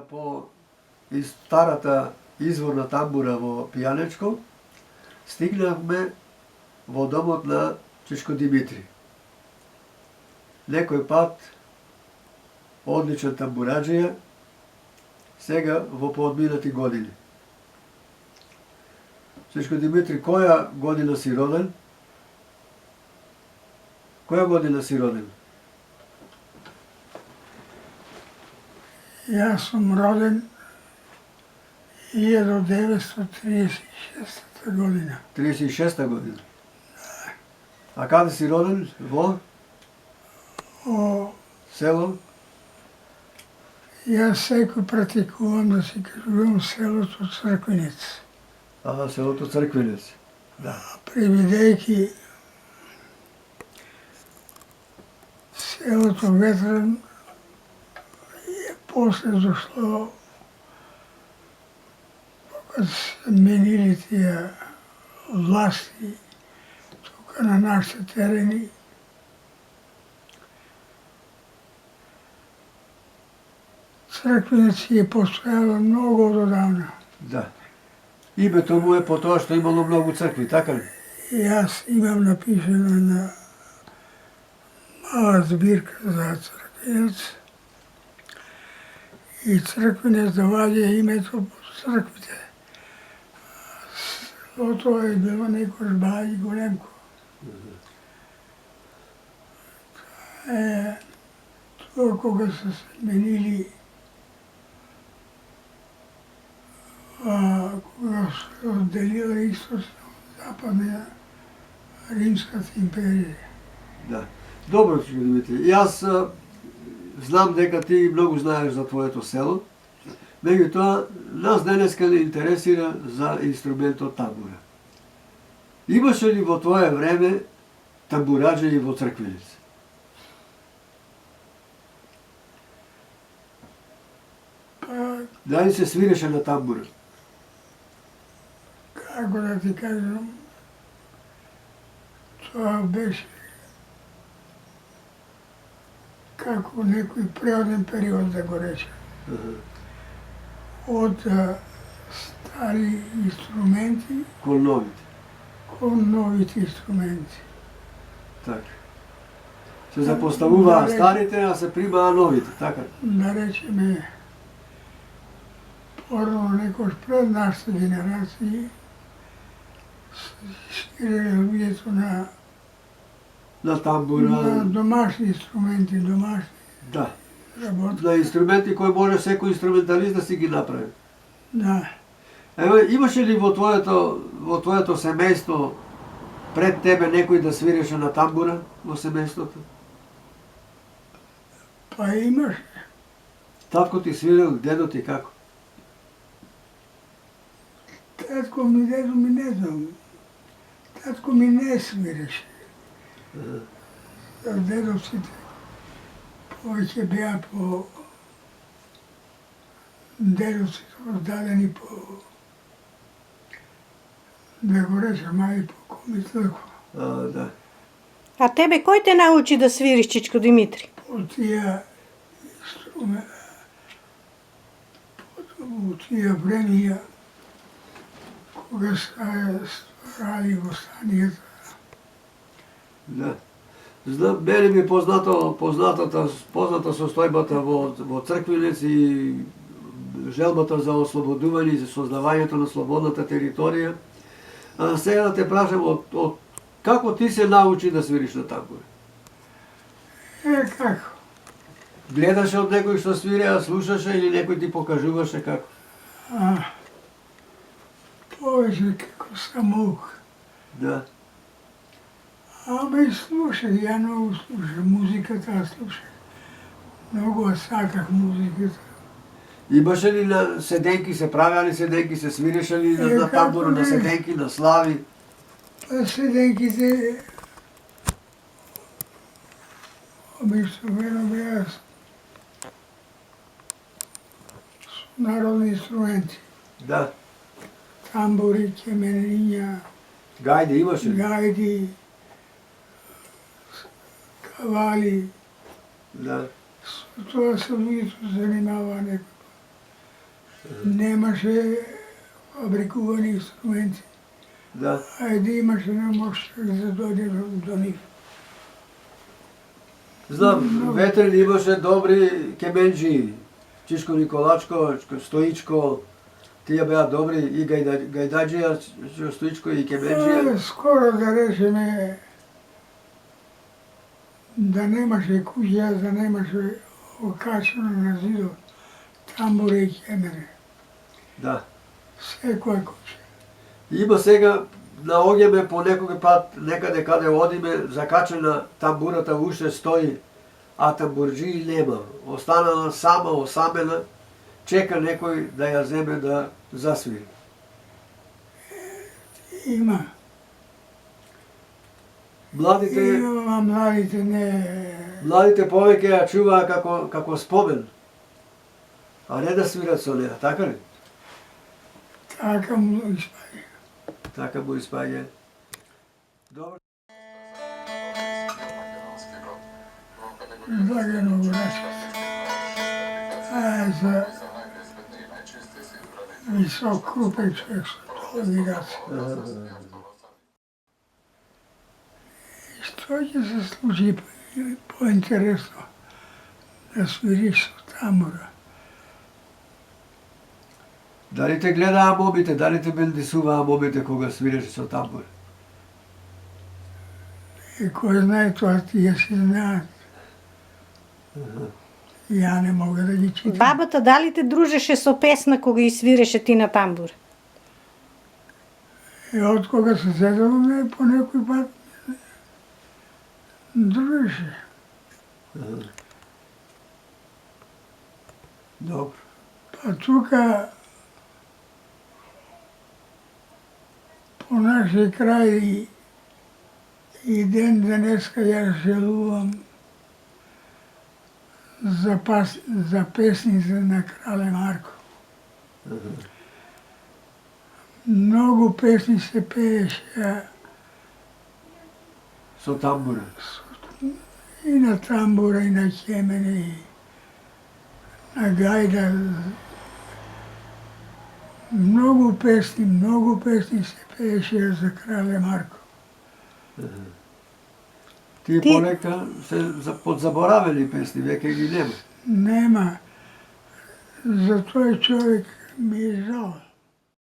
По старата изворна тамбура во Пијанечко, стигнавме во домот на Чичко Димитри. Некој пат одличен тамбураджија, сега во поодминати години. Чичко Димитри, која година си роден? Која година си роден? Јас сум роден 1936 година. 36-та година? А каде си роден? Во? Село? Јас секој практикувам да си кажувам селото Црквинец. Селото Црквинец. Да. Превидејќи селото Ветран после дошло, кога се менили тие власти тука на нашите терени, Црквинец е постојало многу одавна. Да. Името му е по тоа што имало многу цркви, така ли? Јас имам напишено на мала збирка за Црквинец. И Црквинец доваѓа името по црквите. Селото е било некој бај големко. Тоа кога се сменили, кога се одделила Источна од Западна Римската империја. Да. Добро, Чичко Димитри. Јас знам дека ти многу знаеш за твоето село, меѓутоа нас денеска не интересира за инструментот тамбура. Имаше ли во твое време тамбураџи во Црквинец? Дали се свиреше на тамбура? Како да ти кажам, тоа беше како некој преоден период, да го речем. Од стари инструменти Кон новите. кон новите инструменти. Така. Се запоставуваа старите, а се примаа новите, така? Да речеме, порано некош пред нашите генерации ширеле луѓето На тамбура. на домашни инструменти, домашни Да. работи. На инструменти кои може секој инструменталист да си ги направи. Да. Ево, имаше ли во твоето семејство пред тебе некој да свиреше на тамбура во семејството? Па имаш. Татко ти свирил, дедо ти како? Татко ми, дедо ми не знам. Татко ми не свиреше. Дедовците повеќе беа по дедовците раздадени по, да го речем, ај по комитетко. Да. А тебе кој те научи да свириш, Чичко Димитри? По тие инструменти, по тие времеја, кога се стварали востанијата. Да. Знам, мене ми е позната состојбата во Црквинец и желбата за ослободување и за создавањето на слободната територија. Сега да те прашам, од како ти се научи да свириш на тамбура? Како? Гледаше од некој што свиреа, слушаше или некој ти покажуваше како? Повеќе како самоук. Да. Ама и слушах, ја многу слушах музиката, слушах. Многу саках музиката. Имаше ли на седенки, се правеа седенки, се свиреше ли на тамбура, на седенки, на слави? Па седенките обичайно беа со народни инструменти. Да. Тамбури, кемениња, Гајде имаше ли? гајди, кавали. Да. Тоа се луѓето занимава некој. Немаше фабрикувани инструменти. Да. Ајде имаше, не можеше да дојде до нив. Знам, Ветрен имаше добри кеменџи. Чичко Николачко, Стоичко, тие беа добри и гајдаџија, Стоичко и кеменџија. Скоро да речеме да немаше куќа, да немаше окачено на зидот тамбури и кемери. Да. Секоја куќа. Има сега, наоѓаме по некој пат, некаде каде одиме, закачена тамбурата уште стои, а тамбурџи нема. Останала сама, осамена, чека некој да ја земе да засвири. Има. Младите, Има, младите не... младите повеќе ја чуваа како спомен, а не да свират со неа, така ли? Така му испаѓа. Така му испаѓа. Добро. Лагано го рачката. А за висок крупен човек со толерација. Што ќе се случи поинтересно да свириш со тамбура? Дали те гледаа момите, дали те белдисуваа момите кога свиреше со тамбур? И кој знае тоа, тие си знаат. Ја не мога да ги читам. Бабата дали те дружеше со песна кога и свиреше ти на тамбур? Од кога се седелме, по некој пат дружеше. Добро. Па тука по наши крај и ден денеска ја желувам за песните на Крале Марко. Многу песни се пееше Со тамбура. и на тамбура, и на кемени, и на гајда. Многу песни се пееше за Крале Марко. Тие Ти- полека се подзаборавени песни, веќе ги нема. Нема. За тој човек ми е жал.